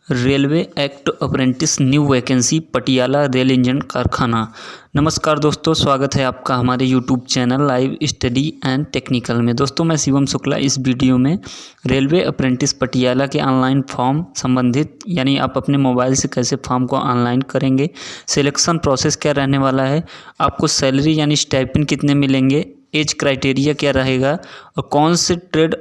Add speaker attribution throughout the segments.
Speaker 1: Railway act apprentice new vacancy Patiala rail engine कारखाना। नमस्कार दोस्तों, स्वागत है आपका हमारे YouTube channel live study and technical में। दोस्तों मैं शिवम शुक्ला इस वीडियो में रेलवे अप्रेंटिस पटियाला के ऑनलाइन फॉर्म संबंधित यानी आप अपने मोबाइल से कैसे फॉर्म को ऑनलाइन करेंगे, सिलेक्शन प्रोसेस क्या रहने वाला है, आपको सैलरी यानी स्टाइपेंड कितने मिलेंगे, एज क्राइटेरिया क्या रहेगा और कौन से ट्रेड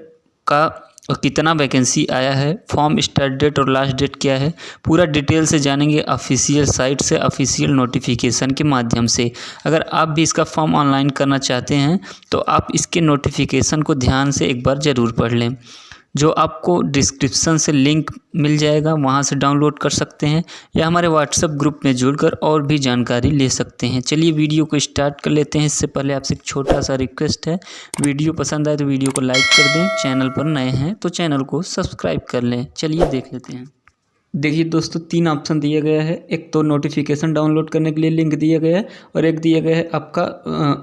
Speaker 1: का और कितना वैकेंसी आया है, फॉर्म स्टार्ट डेट और लास्ट डेट क्या है, पूरा डिटेल से जानेंगे ऑफिशियल साइट से ऑफिशियल नोटिफिकेशन के माध्यम से। अगर आप भी इसका फॉर्म ऑनलाइन करना चाहते हैं तो आप इसके नोटिफिकेशन को ध्यान से एक बार ज़रूर पढ़ लें, जो आपको डिस्क्रिप्शन से लिंक मिल जाएगा, वहां से डाउनलोड कर सकते हैं या हमारे व्हाट्सएप ग्रुप में जुड़कर और भी जानकारी ले सकते हैं। चलिए वीडियो को स्टार्ट कर लेते हैं। इससे पहले आपसे एक छोटा सा रिक्वेस्ट है, वीडियो पसंद आए तो वीडियो को लाइक कर दें, चैनल पर नए हैं तो चैनल को सब्सक्राइब कर लें। चलिए देख लेते हैं। देखिए दोस्तों, तीन ऑप्शन दिया गया है। एक तो नोटिफिकेशन डाउनलोड करने के लिए लिंक दिया गया है और एक दिया गया है आपका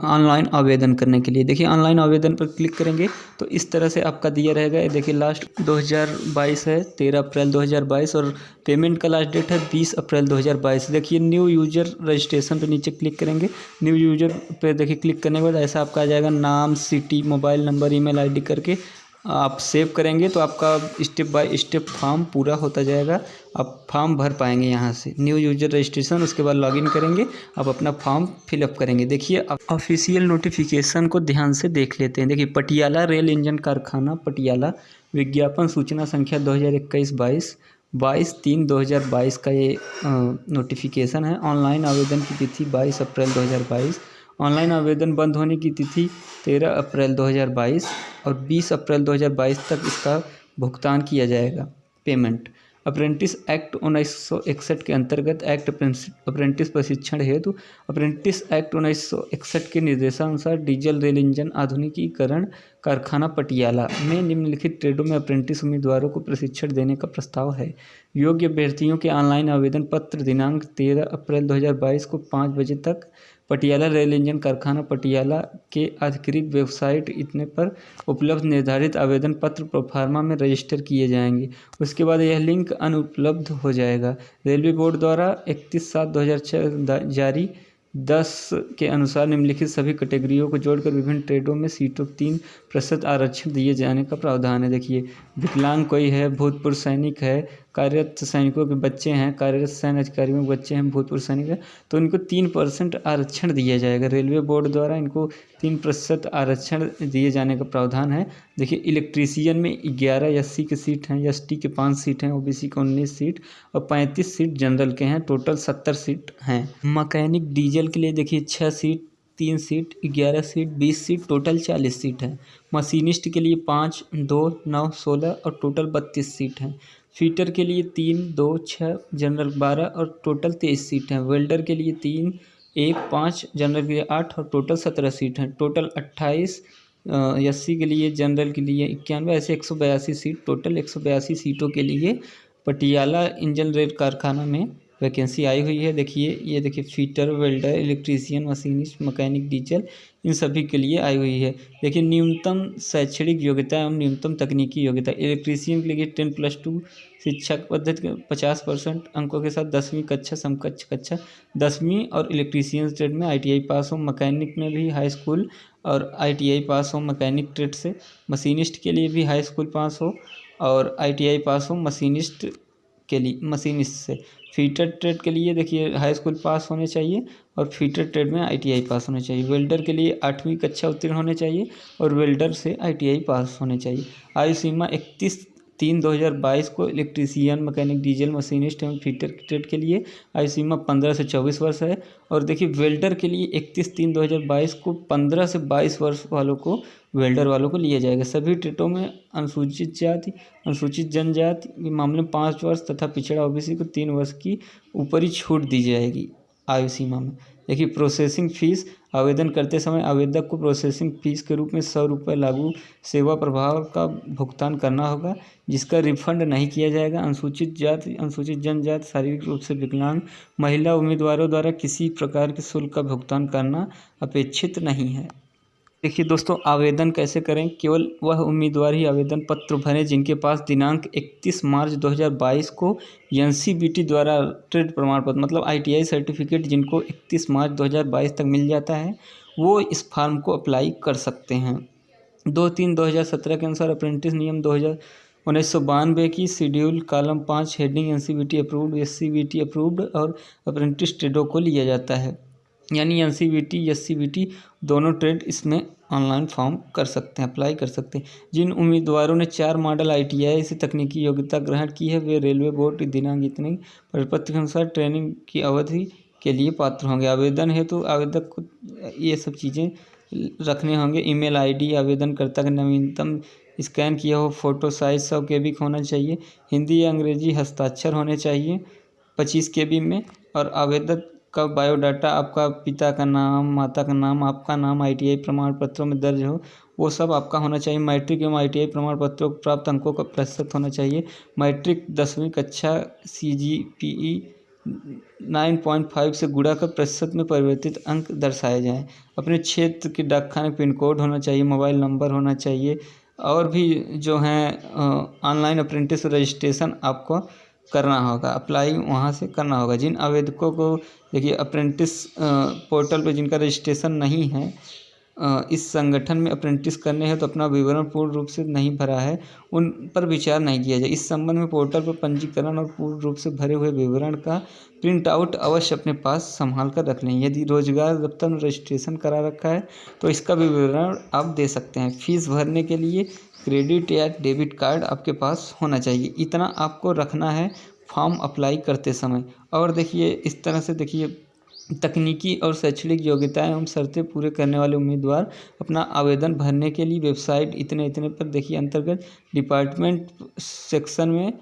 Speaker 1: ऑनलाइन आवेदन करने के लिए। देखिए ऑनलाइन आवेदन पर क्लिक करेंगे तो इस तरह से आपका दिया रहेगा। ये देखिए लास्ट 2022 है, 13 अप्रैल 2022 और पेमेंट का लास्ट डेट है 20 अप्रैल 2022। देखिए न्यू यूजर रजिस्ट्रेशन पे नीचे क्लिक करेंगे। न्यू यूजर पे देखिए क्लिक करने के बाद ऐसा आपका आ जाएगा, नाम, city, mobile number, email ID करके आप सेव करेंगे तो आपका स्टेप बाय स्टेप फॉर्म पूरा होता जाएगा। आप फॉर्म भर पाएंगे यहाँ से। न्यू यूजर रजिस्ट्रेशन, उसके बाद लॉगिन करेंगे, आप अपना फॉर्म फिलअप करेंगे। देखिए ऑफिशियल नोटिफिकेशन को ध्यान से देख लेते हैं। देखिए पटियाला रेल इंजन कारखाना पटियाला, विज्ञापन सूचना संख्या 2021-22 22/3/2022 का ये नोटिफिकेशन है। ऑनलाइन आवेदन की तिथि 22 अप्रैल 2022। ऑनलाइन आवेदन बंद होने की तिथि 13 अप्रैल 2022 और 20 अप्रैल 2022 तक इसका भुगतान किया जाएगा पेमेंट। अप्रेंटिस एक्ट 1961 के अंतर्गत एक्ट अप्रेंटिस प्रशिक्षण हेतु अप्रेंटिस एक्ट 1961 के निर्देशानुसार डीजल रेल इंजन आधुनिकीकरण कारखाना पटियाला में निम्नलिखित ट्रेडों में अप्रेंटिस उम्मीदवारों को प्रशिक्षण देने का प्रस्ताव है। योग्य अभ्यर्थियों के ऑनलाइन आवेदन पत्र दिनांक 13 अप्रैल 2022 को 5 बजे तक पटियाला रेल इंजन कारखाना पटियाला के आधिकारिक वेबसाइट इतने पर उपलब्ध निर्धारित आवेदन पत्र प्रोफार्मा में रजिस्टर किए जाएंगे। उसके बाद यह लिंक अनुपलब्ध हो जाएगा। रेलवे बोर्ड द्वारा 31/7/2006 जारी 10 के अनुसार निम्नलिखित सभी कैटेगरियों को जोड़कर विभिन्न ट्रेडों में सीटों 3% आरक्षण दिए जाने का प्रावधान है। देखिए विकलांग कोई है, भूतपूर्व सैनिक है, कार्यरत सैनिकों के बच्चे हैं, कार्यरत सैन्य अधिकारियों के बच्चे हैं, भूतपूर्व सैनिक है, तो इनको 3% आरक्षण दिया जाएगा। रेलवे बोर्ड द्वारा इनको 3% आरक्षण दिए जाने का प्रावधान है। देखिए इलेक्ट्रीशियन में 11 एससी की सीट हैं, एसटी के 5 सीट हैं, ओबीसी के 19 सीट और 35 सीट जनरल के हैं। टोटल 70 सीट हैं। मैकेनिक डीजल के लिए देखिए 6 seat, 3 seat, 11 seat, 20 seat, total 40 seat है। मशीनिस्ट के लिए 5, 2, 9, 16 और टोटल 32 सीट हैं। फीटर के लिए 3, 2, 6, जनरल 12 और टोटल 23 सीट हैं। वेल्डर के लिए 3, 1, 5, जनरल के लिए 8 और टोटल 17 सीट हैं। टोटल 28, एससी के लिए, जनरल के लिए 91, ऐसे 182 सीट, टोटल 182 सीटों के लिए पटियाला इंजन रेल कारखाना में वैकेंसी आई हुई है। देखिए ये देखिए fitter, welder, electrician, machinist, mechanic diesel, इन सभी के लिए आई हुई है। देखिए न्यूनतम शैक्षणिक योग्यता एवं न्यूनतम तकनीकी योग्यता। इलेक्ट्रीशियन के लिए 10+2 शिक्षा पद्धति 50% अंकों के साथ 10वीं कक्षा समकक्ष कक्षा 10वीं और इलेक्ट्रीशियन ट्रेड में ITI पास हो। मैकेनिक में भी हाई स्कूल और ITI पास हो मैकेनिक ट्रेड से। मशीनिस्ट के लिए भी हाई स्कूल पास हो और ITI पास हो मशीनिस्ट के लिए, मशीनिस्ट से। फीटर ट्रेड के लिए देखिए हाई स्कूल पास होने चाहिए और फीटर ट्रेड में ITI पास होने चाहिए। वेल्डर के लिए 8वीं कक्षा उत्तीर्ण होने चाहिए और वेल्डर से ITI पास होने चाहिए। आयु सीमा 31/3/2022 को इलेक्ट्रीशियन, मैकेनिक डीजल, मशीनिस्ट एवं फीटर ट्रेड के लिए आयु सीमा 15 से 24 वर्ष है। और देखिए वेल्डर के लिए 31/3/2022 को 15 से 22 वर्ष वालों को, वेल्डर वालों को लिया जाएगा। सभी ट्रेडों में अनुसूचित जाति, अनुसूचित जनजाति के मामले में 5 वर्ष तथा पिछड़ा OBC को 3 वर्ष की ऊपरी छूट दी जाएगी आयु सीमा में। देखिए प्रोसेसिंग फ़ीस, आवेदन करते समय आवेदक को प्रोसेसिंग फ़ीस के रूप में 100 रुपये लागू सेवा प्रभाव का भुगतान करना होगा, जिसका रिफंड नहीं किया जाएगा। अनुसूचित जाति, अनुसूचित जनजाति, शारीरिक रूप से विकलांग महिला उम्मीदवारों द्वारा किसी प्रकार के शुल्क का भुगतान करना अपेक्षित नहीं है। देखिए दोस्तों, आवेदन कैसे करें। केवल वह उम्मीदवार ही आवेदन पत्र भरें जिनके पास दिनांक 31 मार्च 2022 को एनसीबीटी द्वारा ट्रेड प्रमाण पत्र मतलब आईटीआई सर्टिफिकेट जिनको 31 मार्च 2022 तक मिल जाता है, वो इस फॉर्म को अप्लाई कर सकते हैं। 2/3/2017 के अनुसार अप्रेंटिस नियम 1992 की schedule column 5 heading NCBT approved, SCVT approved और अप्रेंटिस ट्रेडों को लिया जाता है। यानी एनसीबीटी एससीबीटी दोनों ट्रेड इसमें ऑनलाइन फॉर्म कर सकते हैं, अप्लाई कर सकते हैं। जिन उम्मीदवारों ने 4 मॉडल आईटीआई से तकनीकी योग्यता ग्रहण की है, वे रेलवे बोर्ड दिनांक इतने परिपत्र के अनुसार ट्रेनिंग की अवधि के लिए पात्र होंगे। आवेदन है तो आवेदक को ये सब चीज़ें रखने होंगे। ईमेल आईडी, आवेदनकर्ता का नवीनतम स्कैन किया हो फोटो साइज 100 KB का होना चाहिए। हिंदी या अंग्रेजी हस्ताक्षर होने चाहिए 25 KB में। और आवेदक का बायोडाटा, आपका पिता का नाम, माता का नाम, आपका नाम आईटीआई प्रमाण पत्रों में दर्ज हो, वो सब आपका होना चाहिए। मैट्रिक एवं आईटीआई प्रमाण पत्रों को प्राप्त अंकों का प्रतिशत होना चाहिए। मैट्रिक 10वीं कक्षा CGPE 9.5 से गुणा कर प्रतिशत में परिवर्तित अंक दर्शाए जाएं। अपने क्षेत्र के डाकखाने पिन कोड होना चाहिए, मोबाइल नंबर होना चाहिए। और भी जो हैं ऑनलाइन अप्रेंटिस रजिस्ट्रेशन आपको करना होगा, अप्लाई वहाँ से करना होगा। जिन आवेदकों को देखिए अप्रेंटिस पोर्टल पे जिनका रजिस्ट्रेशन नहीं है, इस संगठन में अप्रेंटिस करने हैं तो अपना विवरण पूर्ण रूप से नहीं भरा है, उन पर विचार नहीं किया जाए। इस संबंध में पोर्टल पर पंजीकरण और पूर्ण रूप से भरे हुए विवरण का प्रिंट आउट अवश्य अपने पास संभाल कर रख लें। यदि रोजगार दफ्तर में रजिस्ट्रेशन करा रखा है तो इसका भी विवरण आप दे सकते हैं। फीस भरने के लिए क्रेडिट या डेबिट कार्ड आपके पास होना चाहिए। इतना आपको रखना है फॉर्म अप्लाई करते समय। और देखिए इस तरह से देखिए तकनीकी और शैक्षणिक योग्यताएं एवं शर्तें पूरे करने वाले उम्मीदवार अपना आवेदन भरने के लिए वेबसाइट इतने पर देखिए अंतर्गत डिपार्टमेंट सेक्शन में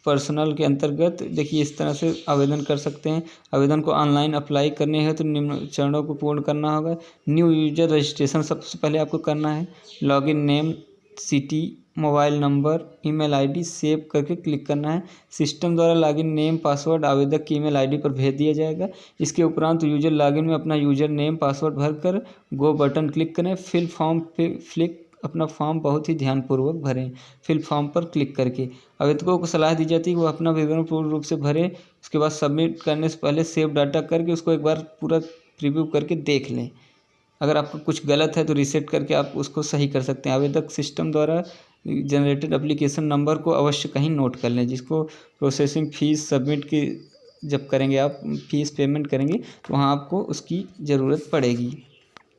Speaker 1: पर्सनल के अंतर्गत देखिए इस तरह से आवेदन कर सकते हैं। आवेदन को ऑनलाइन अप्लाई करने हैं तो निम्न चरणों को पूर्ण करना होगा। न्यू यूजर रजिस्ट्रेशन सबसे पहले आपको करना है। Login name, city, mobile number, email ID save करके क्लिक करना है। सिस्टम द्वारा लॉगिन नेम पासवर्ड आवेदक की ईमेल आईडी पर भेज दिया जाएगा। इसके उपरांत यूजर लॉगिन में अपना यूजर नेम पासवर्ड भरकर गो बटन क्लिक करें। फिल फॉर्म पे क्लिक अपना फॉर्म बहुत ही ध्यानपूर्वक भरें। फिल फॉर्म पर क्लिक करके आवेदकों को सलाह दी जाती है कि वो अपना विवरण पूर्ण रूप से भरें। उसके बाद सबमिट करने से पहले सेव डाटा करके उसको एक बार पूरा प्रीव्यू करके देख लें। अगर आपका कुछ गलत है तो रीसेट करके आप उसको सही कर सकते हैं। आवेदक सिस्टम द्वारा जनरेटेड एप्लीकेशन नंबर को अवश्य कहीं नोट कर लें, जिसको प्रोसेसिंग फ़ीस सबमिट की जब करेंगे आप फ़ीस पेमेंट करेंगे तो वहाँ आपको उसकी ज़रूरत पड़ेगी।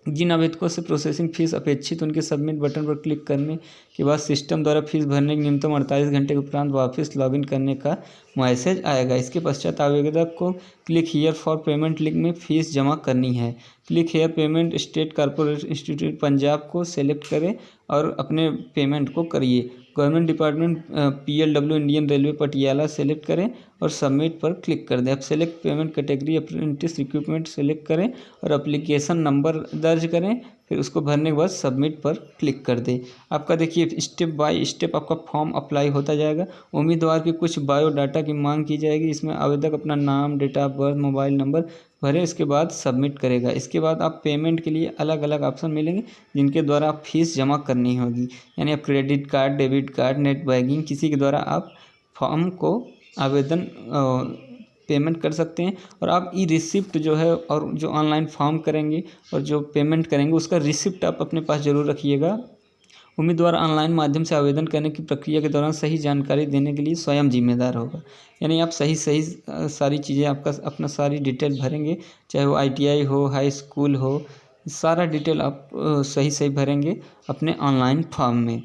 Speaker 1: जिन आवेदकों से प्रोसेसिंग फ़ीस अपेक्षित उनके सबमिट बटन पर क्लिक करने के बाद सिस्टम द्वारा फीस भरने के न्यूनतम 48 घंटे के उपरांत वापस लॉगिन करने का मैसेज आएगा। इसके पश्चात आवेदक को click here for payment link में फ़ीस जमा करनी है। Click here payment state corporate institute Punjab को सेलेक्ट करें और अपने पेमेंट को करिए। Government department PLW Indian railway Patiala select करें और सबमिट पर क्लिक कर दें। अब select payment category apprentice recruitment select करें और एप्लीकेशन नंबर दर्ज करें। फिर उसको भरने के बाद सबमिट पर क्लिक कर दें। आपका देखिए स्टेप बाय स्टेप आपका फॉर्म अप्लाई होता जाएगा। उम्मीदवार की कुछ बायोडाटा की मांग की जाएगी। इसमें आवेदक अपना नाम, date of birth, mobile number भरें, इसके बाद सबमिट करेगा। इसके बाद आप पेमेंट के लिए अलग अलग ऑप्शन मिलेंगे जिनके द्वारा आप फीस जमा करनी होगी। यानी आप credit card, debit card, net banking किसी के द्वारा आप फॉर्म को आवेदन पेमेंट कर सकते हैं। और आप ई रिसिप्ट जो है और जो ऑनलाइन फॉर्म करेंगे और जो पेमेंट करेंगे उसका रिसिप्ट आप अपने पास ज़रूर रखिएगा। उम्मीदवार ऑनलाइन माध्यम से आवेदन करने की प्रक्रिया के दौरान सही जानकारी देने के लिए स्वयं जिम्मेदार होगा। यानी आप सही सारी चीज़ें आपका अपना सारी डिटेल भरेंगे, चाहे वो ITI हो, हाई स्कूल हो, सारा डिटेल आप सही भरेंगे अपने ऑनलाइन फॉर्म में।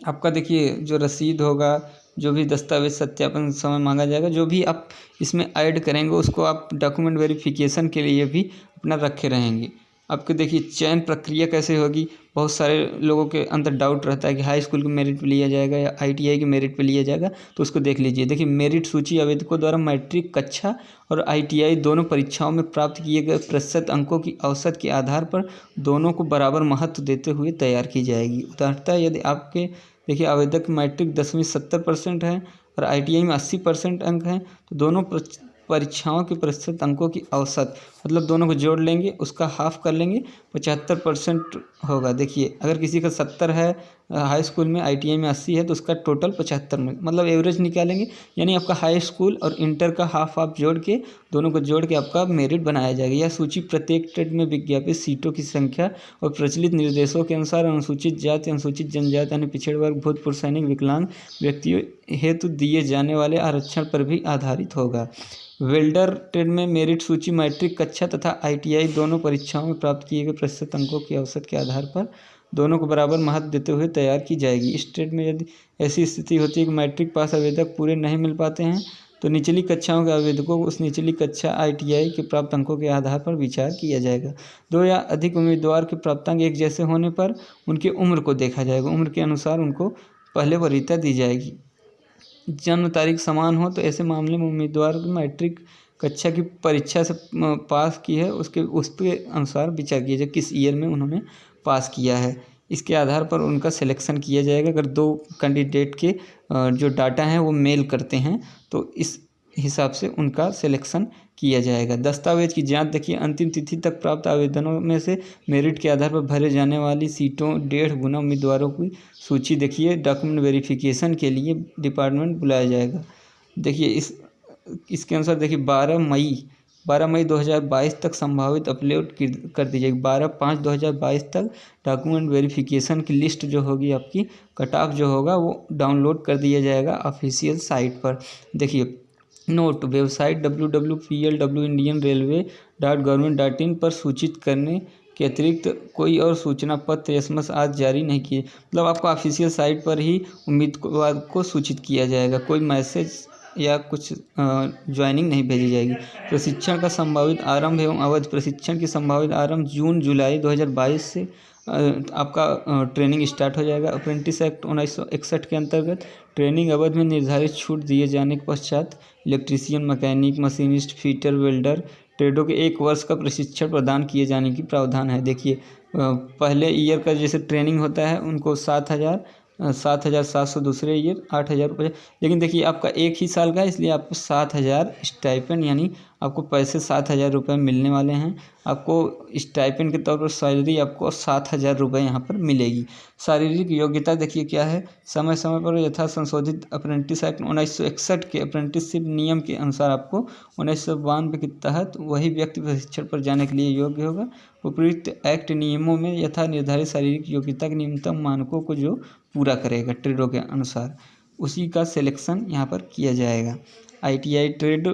Speaker 1: आपका देखिए जो रसीद होगा, जो भी दस्तावेज सत्यापन समय मांगा जाएगा, जो भी आप इसमें ऐड करेंगे उसको आप डॉक्यूमेंट वेरिफिकेशन के लिए भी अपना रखे रहेंगे। आपके देखिए चयन प्रक्रिया कैसे होगी। बहुत सारे लोगों के अंदर डाउट रहता है कि हाई स्कूल के मेरिट पे लिया जाएगा या ITI के मेरिट पे लिया जाएगा, तो उसको देख लीजिए। देखिए मेरिट सूची आवेदकों द्वारा मैट्रिक कक्षा और ITI दोनों परीक्षाओं में प्राप्त किए गए प्रतिशत अंकों की औसत के आधार पर दोनों को बराबर महत्व देते हुए तैयार की जाएगी। उदाहरणतः यदि आपके देखिए आवेदक मैट्रिक 10वीं 70% है और ITI में 80% अंक हैं तो दोनों परीक्षाओं के प्रतिशत अंकों की औसत, मतलब दोनों को जोड़ लेंगे, उसका हाफ कर लेंगे, 75% होगा। देखिए अगर किसी का 70 है हाई स्कूल में, ITI में 80 है, तो उसका टोटल 75 में, मतलब एवरेज निकालेंगे। यानी आपका हाई स्कूल और इंटर का हाफ आप जोड़ के, दोनों को जोड़ के आपका मेरिट बनाया जाएगा। यह सूची प्रत्येक ट्रेड में विज्ञापित सीटों की संख्या और प्रचलित निर्देशों के अनुसार अनुसूचित जाति, अनुसूचित जनजाति यानी पिछड़े वर्ग, भूतपूर्व सैनिक, विकलांग व्यक्तियों हेतु दिए जाने वाले आरक्षण पर भी आधारित होगा। वेल्डर ट्रेड में मेरिट सूची मैट्रिक कक्षा तथा ITI दोनों परीक्षाओं में प्राप्त किए गए प्रतिशत अंकों की औसत के आधार पर दोनों को बराबर महत्व देते हुए तैयार की जाएगी। इस ट्रेड में यदि ऐसी स्थिति होती है कि मैट्रिक पास आवेदक पूरे नहीं मिल पाते हैं, तो निचली कक्षाओं के आवेदकों को उस निचली कक्षा ITI के प्राप्त अंकों के आधार पर विचार किया जाएगा। दो या अधिक उम्मीदवार के प्राप्तांक एक जैसे होने पर उनकी उम्र को देखा जाएगा। उम्र के अनुसार उनको पहले वरीयता दी जाएगी। जन्म तारीख समान हो तो ऐसे मामले में उम्मीदवार मैट्रिक कक्षा की परीक्षा से पास की है उसके अनुसार विचार किया जाए किस ईयर में उन्होंने पास किया है। इसके आधार पर उनका सिलेक्शन किया जाएगा। अगर दो कैंडिडेट के जो डाटा हैं वो मेल करते हैं तो इस हिसाब से उनका सिलेक्शन किया जाएगा। दस्तावेज की जांच देखिए, अंतिम तिथि तक प्राप्त आवेदनों में से मेरिट के आधार पर भरे जाने वाली सीटों 1.5 गुना उम्मीदवारों की सूची देखिए डॉक्यूमेंट वेरिफिकेशन के लिए डिपार्टमेंट बुलाया जाएगा। देखिए इसके अनुसार देखिए 12 मई 2022 तक संभावित अपलोड कर दी जाएगी। 12/5/2022 तक डॉक्यूमेंट वेरिफिकेशन की लिस्ट जो होगी आपकी कट ऑफ जो होगा वो डाउनलोड कर दिया जाएगा ऑफिशियल साइट पर। देखिए नोट, वेबसाइट www.indianrailway.government.in पर सूचित करने के अतिरिक्त कोई और सूचना पत्र SMS आज जारी नहीं किए। मतलब आपको ऑफिशियल साइट पर ही उम्मीदवार को सूचित किया जाएगा, कोई मैसेज या कुछ ज्वाइनिंग नहीं भेजी जाएगी। प्रशिक्षण का संभावित आरंभ एवं अवधि, प्रशिक्षण की संभावित आरंभ जून-जुलाई 2022 से आपका ट्रेनिंग स्टार्ट हो जाएगा। अप्रेंटिस एक्ट 1961 के अंतर्गत ट्रेनिंग अवधि में निर्धारित छूट दिए जाने के पश्चात electrician, mechanic, machinist, fitter, welder ट्रेडों के 1 वर्ष का प्रशिक्षण प्रदान किए जाने की प्रावधान है। देखिए पहले ईयर का जैसे ट्रेनिंग होता है उनको 7,700 दूसरे ईयर 8,000 रुपये। लेकिन देखिए आपका 1 ही साल का है, इसलिए आपको 7,000 स्टाइपेंड यानी आपको पैसे 7,000 रुपये मिलने वाले हैं। आपको स्टाइपेंड के तौर पर सैलरी आपको 7,000 रुपये यहाँ पर मिलेगी। शारीरिक योग्यता देखिए क्या है, समय समय पर यथा संशोधित अप्रेंटिस एक्ट 1961 के अप्रेंटिसशिप नियम के अनुसार आपको 1992 के तहत वही व्यक्ति प्रशिक्षण पर जाने के लिए योग्य होगा। उपयुक्त एक्ट नियमों में यथा निर्धारित शारीरिक योग्यता के न्यूनतम मानकों को जो पूरा करेगा ट्रेडों के अनुसार, उसी का सिलेक्शन यहाँ पर किया जाएगा। ITI ट्रेड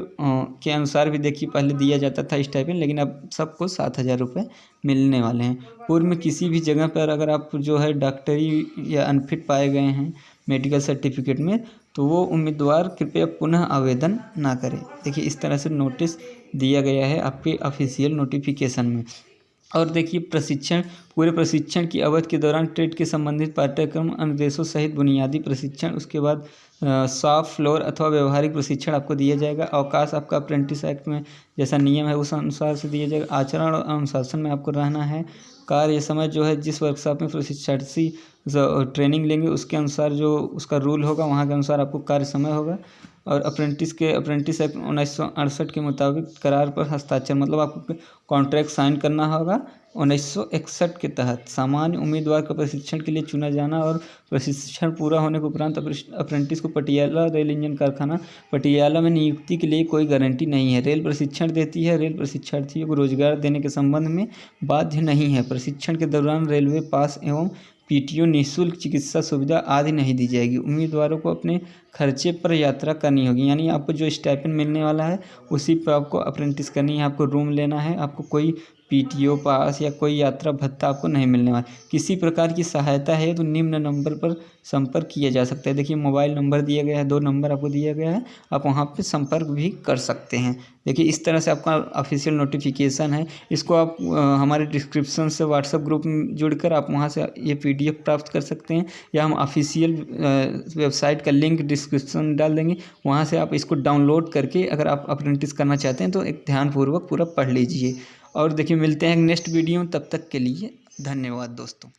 Speaker 1: के अनुसार भी देखिए पहले दिया जाता था स्टाइपेंड, लेकिन अब सबको 7,000 रुपये मिलने वाले हैं। पूर्व में किसी भी जगह पर अगर आप जो है डॉक्टरी या अनफिट पाए गए हैं मेडिकल सर्टिफिकेट में, तो वो उम्मीदवार कृपया पुनः आवेदन ना करें। देखिए इस तरह से नोटिस दिया गया है आपके ऑफिशियल नोटिफिकेशन में। और देखिए पूरे प्रशिक्षण की अवधि के दौरान ट्रेड के संबंधित पाठ्यक्रम अनुदेशों सहित बुनियादी प्रशिक्षण, उसके बाद शॉप फ्लोर अथवा व्यवहारिक प्रशिक्षण आपको दिया जाएगा। अवकाश आपका अप्रेंटिस एक्ट में जैसा नियम है उस अनुसार से दिया जाएगा। आचरण और अनुशासन में आपको रहना है। कार्य समय जो है जिस वर्कशॉप में प्रशिक्षार्थी ट्रेनिंग लेंगे उसके अनुसार जो उसका रूल होगा वहाँ के अनुसार आपको कार्य समय होगा। और अप्रेंटिस एक्ट 1968 के मुताबिक करार पर हस्ताक्षर, मतलब आपको कॉन्ट्रैक्ट साइन करना होगा 1961 के तहत। सामान्य उम्मीदवार का प्रशिक्षण के लिए चुना जाना और प्रशिक्षण पूरा होने के उपरांत अप्रेंटिस को पटियाला रेल इंजन कारखाना पटियाला में नियुक्ति के लिए कोई गारंटी नहीं है। रेल प्रशिक्षण देती है, रेल प्रशिक्षार्थियों को रोजगार देने के संबंध में बाध्य नहीं है। प्रशिक्षण के दौरान रेलवे पास एवं PTO निःशुल्क चिकित्सा सुविधा आदि नहीं दी जाएगी। उम्मीदवारों को अपने खर्चे पर यात्रा करनी होगी, यानी आपको जो स्टाइपेंड मिलने वाला है उसी पर आपको अप्रेंटिस करनी है। आपको रूम लेना है, आपको कोई PTO पास या कोई यात्रा भत्ता आपको नहीं मिलने वाला। किसी प्रकार की सहायता है तो निम्न नंबर पर संपर्क किया जा सकता है। देखिए मोबाइल नंबर दिया गया है, 2 नंबर आपको दिया गया है, आप वहाँ पे संपर्क भी कर सकते हैं। देखिए इस तरह से आपका ऑफिशियल नोटिफिकेशन है। इसको आप हमारे डिस्क्रिप्शन से व्हाट्सएप ग्रुप में जुड़कर आप वहाँ से ये PDF प्राप्त कर सकते हैं, या हम ऑफिशियल वेबसाइट का लिंक डिस्क्रिप्शन डाल देंगे, वहाँ से आप इसको डाउनलोड करके अगर आप अप्रेंटिस करना चाहते हैं तो एक ध्यानपूर्वक पूरा पढ़ लीजिए। और देखिए मिलते हैं नेक्स्ट वीडियो, तब तक के लिए धन्यवाद दोस्तों।